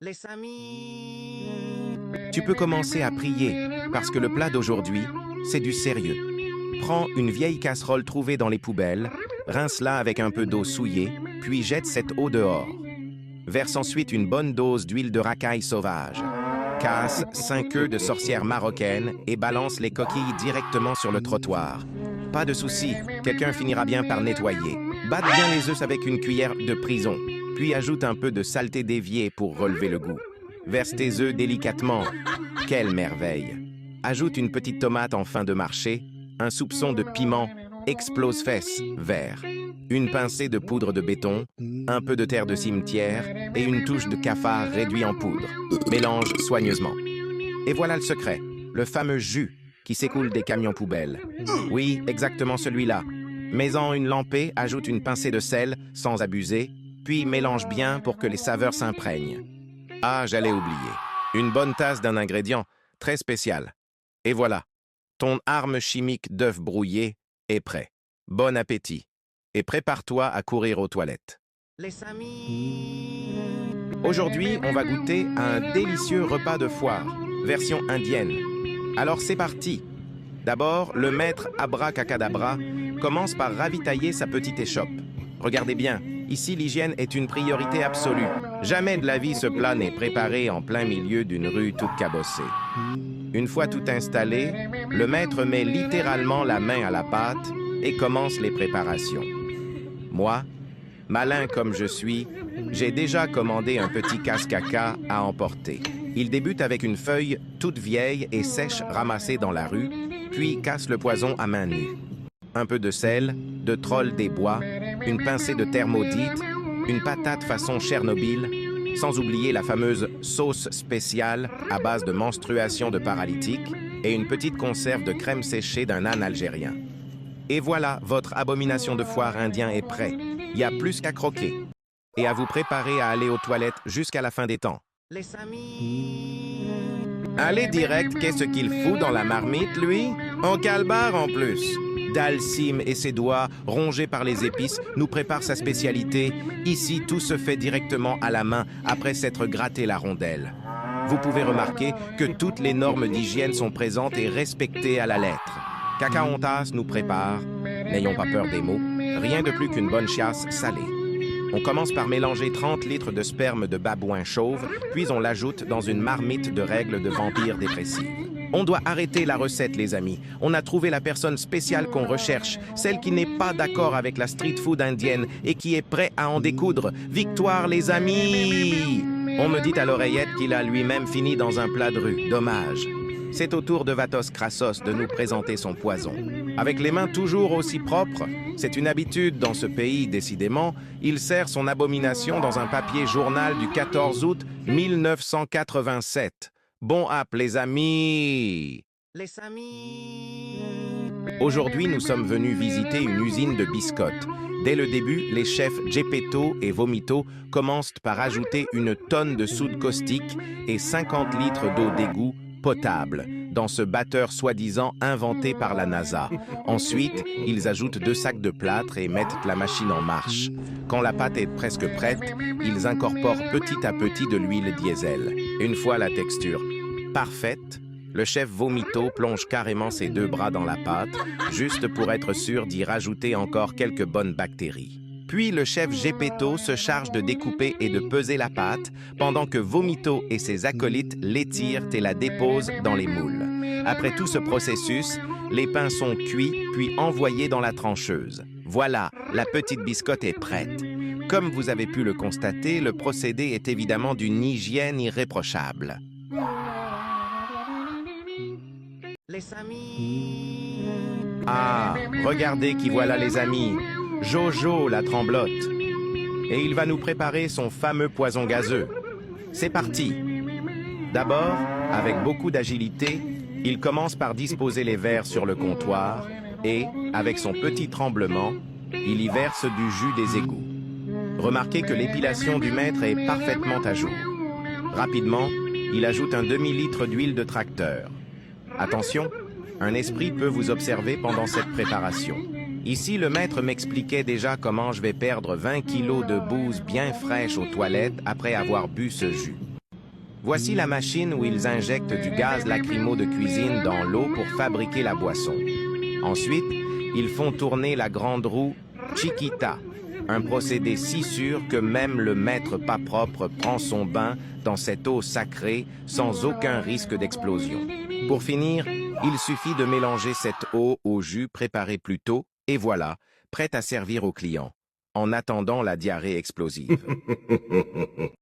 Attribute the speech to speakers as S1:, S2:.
S1: Les amis.
S2: Tu peux commencer à prier, parce que le plat d'aujourd'hui, c'est du sérieux. Prends une vieille casserole trouvée dans les poubelles, rince-la avec un peu d'eau souillée, puis jette cette eau dehors. Verse ensuite une bonne dose d'huile de racaille sauvage. Casse 5 œufs de sorcière marocaine et balance les coquilles directement sur le trottoir. Pas de souci, quelqu'un finira bien par nettoyer. Batte bien les œufs avec une cuillère de prison, puis ajoute un peu de saleté d'évier pour relever le goût. Verse tes œufs délicatement. Quelle merveille! Ajoute une petite tomate en fin de marché, un soupçon de piment, explose-fesses, vert, une pincée de poudre de béton, un peu de terre de cimetière et une touche de cafard réduit en poudre. Mélange soigneusement. Et voilà le secret, le fameux jus qui s'écoule des camions poubelles. Oui, exactement celui-là. Mets-en une lampée, ajoute une pincée de sel, sans abuser, puis mélange bien pour que les saveurs s'imprègnent. Ah, j'allais oublier. Une bonne tasse d'un ingrédient très spécial. Et voilà, ton arme chimique d'œuf brouillé est prêt. Bon appétit. Et prépare-toi à courir aux toilettes.
S1: Les amis.
S2: Aujourd'hui, on va goûter à un délicieux repas de foire, version indienne. Alors c'est parti. D'abord, le maître Abracadabra commence par ravitailler sa petite échoppe. Regardez bien, ici l'hygiène est une priorité absolue. Jamais de la vie ce plat n'est préparé en plein milieu d'une rue toute cabossée. Une fois tout installé, le maître met littéralement la main à la pâte et commence les préparations. Moi, malin comme je suis, j'ai déjà commandé un petit casse-caca à emporter. Il débute avec une feuille toute vieille et sèche ramassée dans la rue, puis casse le poison à main nue. Un peu de sel, de troll des bois, une pincée de terre maudite, une patate façon Tchernobyl, sans oublier la fameuse sauce spéciale à base de menstruation de paralytique et une petite conserve de crème séchée d'un âne algérien. Et voilà, votre abomination de foire indien est prêt. Il y a plus qu'à croquer. Et à vous préparer à aller aux toilettes jusqu'à la fin des temps.
S1: Les amis.
S2: Allez direct, qu'est-ce qu'il fout dans la marmite, lui? En calbar en plus. Dalcime et ses doigts, rongés par les épices, nous préparent sa spécialité. Ici, tout se fait directement à la main après s'être gratté la rondelle. Vous pouvez remarquer que toutes les normes d'hygiène sont présentes et respectées à la lettre. Cacaontas nous prépare, n'ayons pas peur des mots, rien de plus qu'une bonne chiasse salée. On commence par mélanger 30 litres de sperme de babouin chauve, puis on l'ajoute dans une marmite de règles de vampire dépressive. On doit arrêter la recette, les amis. On a trouvé la personne spéciale qu'on recherche, celle qui n'est pas d'accord avec la street food indienne et qui est prêt à en découdre. Victoire, les amis! On me dit à l'oreillette qu'il a lui-même fini dans un plat de rue. Dommage. C'est au tour de Vatos Krassos de nous présenter son poison. Avec les mains toujours aussi propres, c'est une habitude dans ce pays, décidément, il sert son abomination dans un papier journal du 14 août 1987. Bon app, les amis!
S1: Les amis.
S2: Aujourd'hui, nous sommes venus visiter une usine de biscottes. Dès le début, les chefs Gepetto et Vomito commencent par ajouter une tonne de soude caustique et 50 litres d'eau d'égout potable dans ce batteur soi-disant inventé par la NASA. Ensuite, ils ajoutent 2 sacs de plâtre et mettent la machine en marche. Quand la pâte est presque prête, ils incorporent petit à petit de l'huile diesel. Une fois la texture parfaite, le chef Vomito plonge carrément ses 2 bras dans la pâte, juste pour être sûr d'y rajouter encore quelques bonnes bactéries. Puis le chef Gepetto se charge de découper et de peser la pâte, pendant que Vomito et ses acolytes l'étirent et la déposent dans les moules. Après tout ce processus, les pains sont cuits puis envoyés dans la trancheuse. Voilà, la petite biscotte est prête. Comme vous avez pu le constater, le procédé est évidemment d'une hygiène irréprochable.
S1: Les amis.
S2: Ah, regardez qui voilà les amis, Jojo la tremblote. Et il va nous préparer son fameux poison gazeux. C'est parti. D'abord, avec beaucoup d'agilité, il commence par disposer les verres sur le comptoir et, avec son petit tremblement, il y verse du jus des égouts. Remarquez que l'épilation du maître est parfaitement à jour. Rapidement, il ajoute un demi-litre d'huile de tracteur. Attention, un esprit peut vous observer pendant cette préparation. Ici, le maître m'expliquait déjà comment je vais perdre 20 kilos de bouse bien fraîche aux toilettes après avoir bu ce jus. Voici la machine où ils injectent du gaz lacrymo de cuisine dans l'eau pour fabriquer la boisson. Ensuite, ils font tourner la grande roue Chiquita, un procédé si sûr que même le maître pas propre prend son bain dans cette eau sacrée sans aucun risque d'explosion. Pour finir, il suffit de mélanger cette eau au jus préparé plus tôt et voilà, prête à servir aux clients, en attendant la diarrhée explosive.